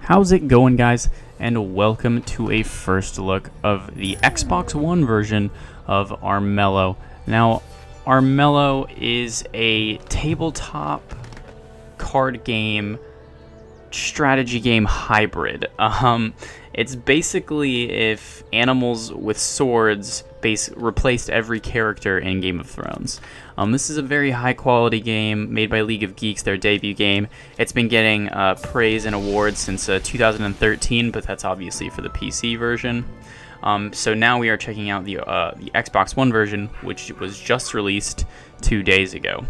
How's it going, guys? And welcome to a first look of the Xbox One version of Armello. Now, Armello is a tabletop card game, strategy game hybrid. It's basically if animals with swords replaced every character in Game of Thrones. This is a very high quality game made by League of Geeks, their debut game. It's been getting praise and awards since 2013, but that's obviously for the PC version. So now we are checking out the Xbox One version, which was just released 2 days ago.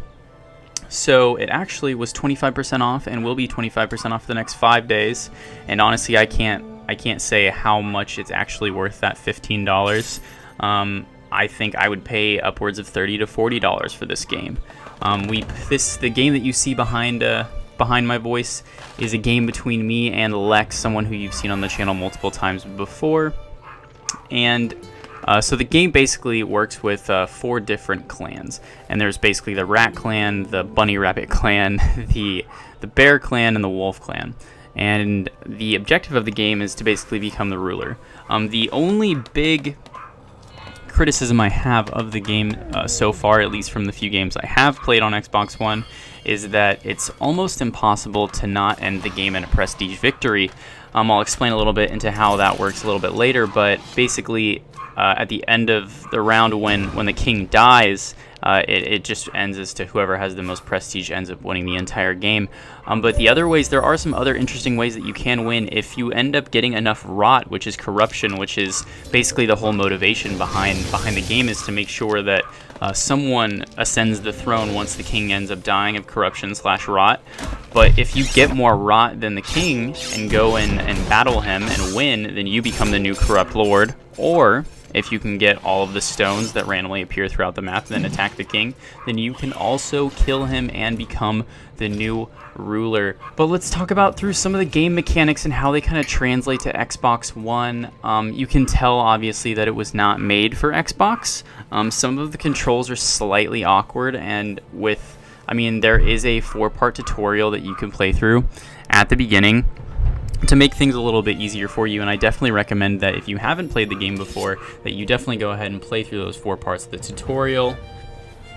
So it actually was 25% off and will be 25% off for the next 5 days. And honestly, I can't say how much it's actually worth that $15. I think I would pay upwards of $30 to $40 for this game. The game that you see behind my voice is a game between me and Lex, someone who you've seen on the channel multiple times before. And so the game basically works with 4 different clans, and there's basically the Rat Clan, the Bunny Rabbit Clan, the Bear Clan, and the Wolf Clan. And the objective of the game is to basically become the ruler. The only big criticism I have of the game so far, at least from the few games I have played on Xbox One, is that it's almost impossible to not end the game in a prestige victory. I'll explain a little bit into how that works a little bit later, but basically at the end of the round when the king dies, it just ends as to whoever has the most prestige ends up winning the entire game. But the other ways, there are some other interesting ways that you can win if you end up getting enough rot, which is corruption, which is basically the whole motivation behind the game, is to make sure that someone ascends the throne once the king ends up dying of corruption/rot. But if you get more rot than the king and go in and battle him and win, then you become the new corrupt lord. Or if you can get all of the stones that randomly appear throughout the map and then attack the king, then you can also kill him and become the new ruler. But let's talk about through some of the game mechanics and how they kind of translate to Xbox One. You can tell obviously that it was not made for Xbox. Some of the controls are slightly awkward, and there is a 4-part tutorial that you can play through at the beginning to make things a little bit easier for you, and I definitely recommend that if you haven't played the game before, that you definitely go ahead and play through those 4 parts of the tutorial,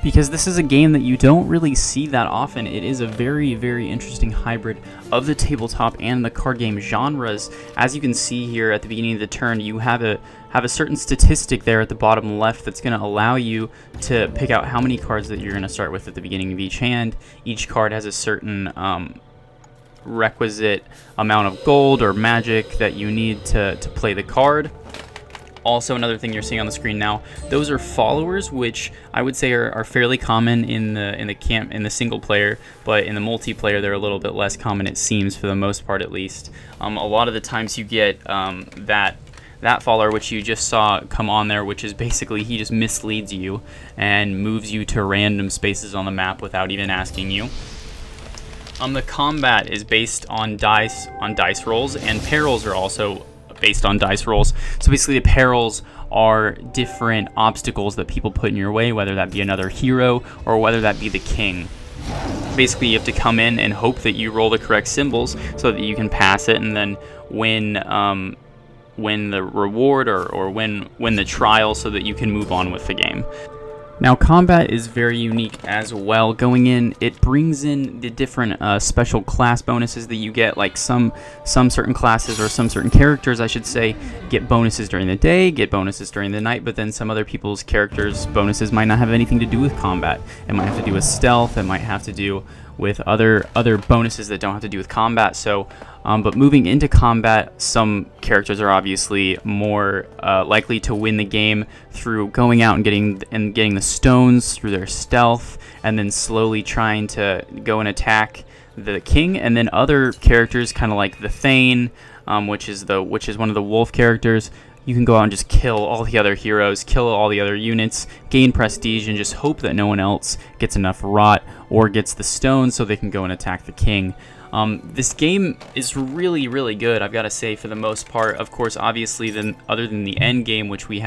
because this is a game that you don't really see that often. It is a very, very interesting hybrid of the tabletop and the card game genres. As you can see here at the beginning of the turn, you have a certain statistic there at the bottom left that's going to allow you to pick out how many cards that you're going to start with at the beginning of each hand. Each card has a certain requisite amount of gold or magic that you need to play the card. Also, another thing you're seeing on the screen now, those are followers, which I would say are fairly common in the single player, but in the multiplayer they're a little bit less common, it seems, for the most part at least. A lot of the times you get that follower, which you just saw come on there, which is basically he just misleads you and moves you to random spaces on the map without even asking you. The combat is based on dice rolls, and perils are also based on dice rolls. So basically the perils are different obstacles that people put in your way, whether that be another hero or whether that be the king. Basically you have to come in and hope that you roll the correct symbols so that you can pass it and then win the reward or win the trial so that you can move on with the game. Now, combat is very unique as well. Going in, it brings in the different special class bonuses that you get, like some certain classes, or some certain characters, I should say, get bonuses during the day, get bonuses during the night, but then some other people's characters' bonuses might not have anything to do with combat. It might have to do with stealth, it might have to do with other bonuses that don't have to do with combat. So but moving into combat, some characters are obviously more likely to win the game through going out and getting the stones through their stealth, and then slowly trying to go and attack the king. And then other characters, kind of like the Thane, which is one of the wolf characters, you can go out and just kill all the other heroes, kill all the other units, gain prestige, and just hope that no one else gets enough rot or gets the stones so they can go and attack the king. This game is really, really good, I've got to say, for the most part. Of course, obviously, other than the end game, which we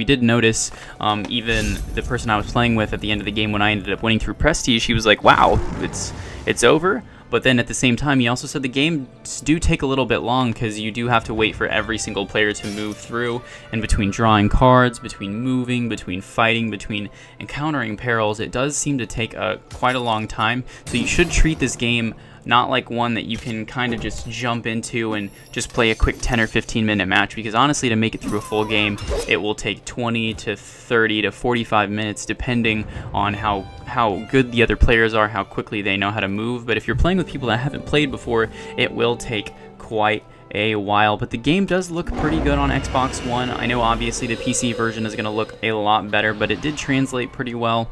did notice, even the person I was playing with at the end of the game, when I ended up winning through prestige, he was like, "Wow, it's over." But then at the same time, he also said the games do take a little bit long because you do have to wait for every single player to move through, and between drawing cards, between moving, between fighting, between encountering perils, it does seem to take quite a long time. So you should treat this game not like one that you can kind of just jump into and just play a quick 10 or 15 minute match, because honestly, to make it through a full game, it will take 20 to 30 to 45 minutes depending on how good the other players are, how quickly they know how to move. But if you're playing with people that haven't played before, it will take quite a while. But the game does look pretty good on Xbox One. I know obviously the PC version is going to look a lot better, but it did translate pretty well.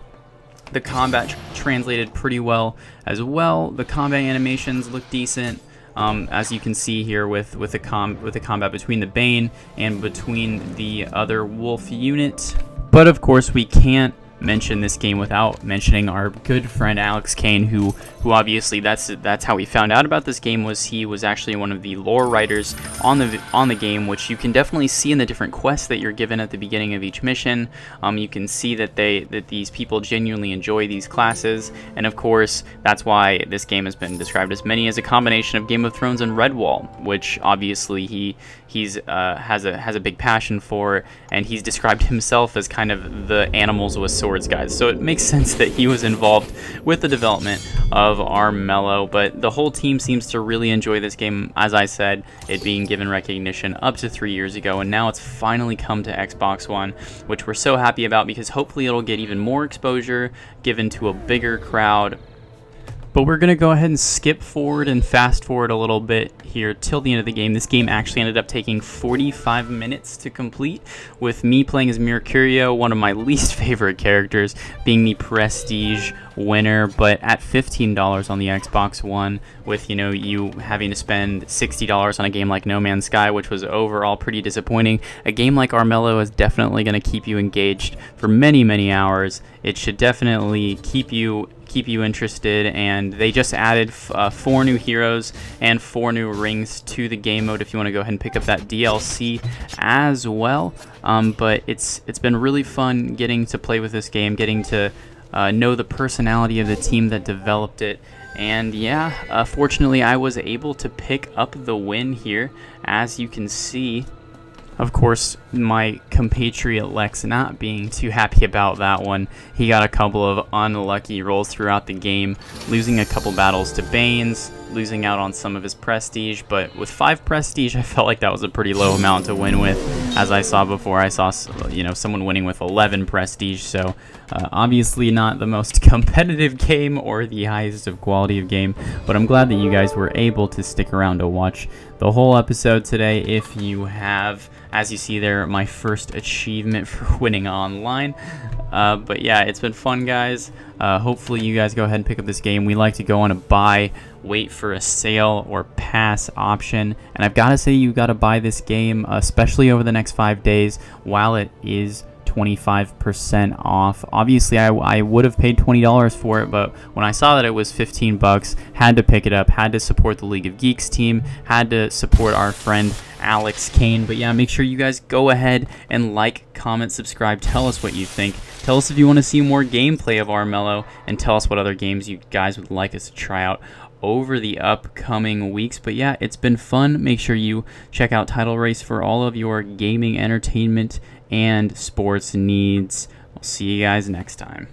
The combat translated pretty well as well. The combat animations look decent, as you can see here with the combat between the Bane and between the other Wolf unit. But of course, we can't mention this game without mentioning our good friend Alex Kane, who obviously that's how we found out about this game. He was actually one of the lore writers on the game, which you can definitely see in the different quests that you're given at the beginning of each mission. You can see that these people genuinely enjoy these classes, and of course that's why this game has been described as many as a combination of Game of Thrones and Redwall, which obviously he has a big passion for, and he's described himself as kind of the animals with swords guys. So it makes sense that he was involved with the development of Armello. But the whole team seems to really enjoy this game, as I said, it being given recognition up to 3 years ago, and now it's finally come to Xbox One, which we're so happy about, because hopefully it'll get even more exposure given to a bigger crowd. But we're going to go ahead and skip forward and fast forward a little bit here till the end of the game. This game actually ended up taking 45 minutes to complete, with me playing as Mercurio, one of my least favorite characters, being the Prestige winner. But at $15 on the Xbox One, with you having to spend $60 on a game like No Man's Sky, which was overall pretty disappointing, a game like Armello is definitely going to keep you engaged for many hours. It should definitely keep you interested, and they just added 4 new heroes and 4 new rings to the game mode if you want to go ahead and pick up that DLC as well. But it's been really fun getting to play with this game, getting to know the personality of the team that developed it. And yeah, fortunately I was able to pick up the win here, as you can see. Of course, my compatriot Lex not being too happy about that one. He got a couple of unlucky rolls throughout the game, losing a couple battles to Banes, losing out on some of his prestige. But with 5 prestige, I felt like that was a pretty low amount to win with. As I saw before, I saw someone winning with 11 prestige. So obviously not the most competitive game or the highest of quality of game. But I'm glad that you guys were able to stick around to watch the whole episode today. If you have, as you see there, my first achievement for winning online. But yeah, it's been fun, guys. Hopefully you guys go ahead and pick up this game. We like to go on a buy, wait for a sale or pass option, and I've got to say, you got to buy this game, especially over the next 5 days, while it is 25% off. Obviously I would have paid $20 for it, but when I saw that it was 15 bucks, had to pick it up, had to support the League of Geeks team, had to support our friend Alex Kane. But yeah, make sure you guys go ahead and like, comment, subscribe, tell us what you think, tell us if you want to see more gameplay of Armello, and tell us what other games you guys would like us to try out over the upcoming weeks. But yeah, it's been fun. Make sure you check out Title Race for all of your gaming, entertainment, and sports needs. We'll see you guys next time.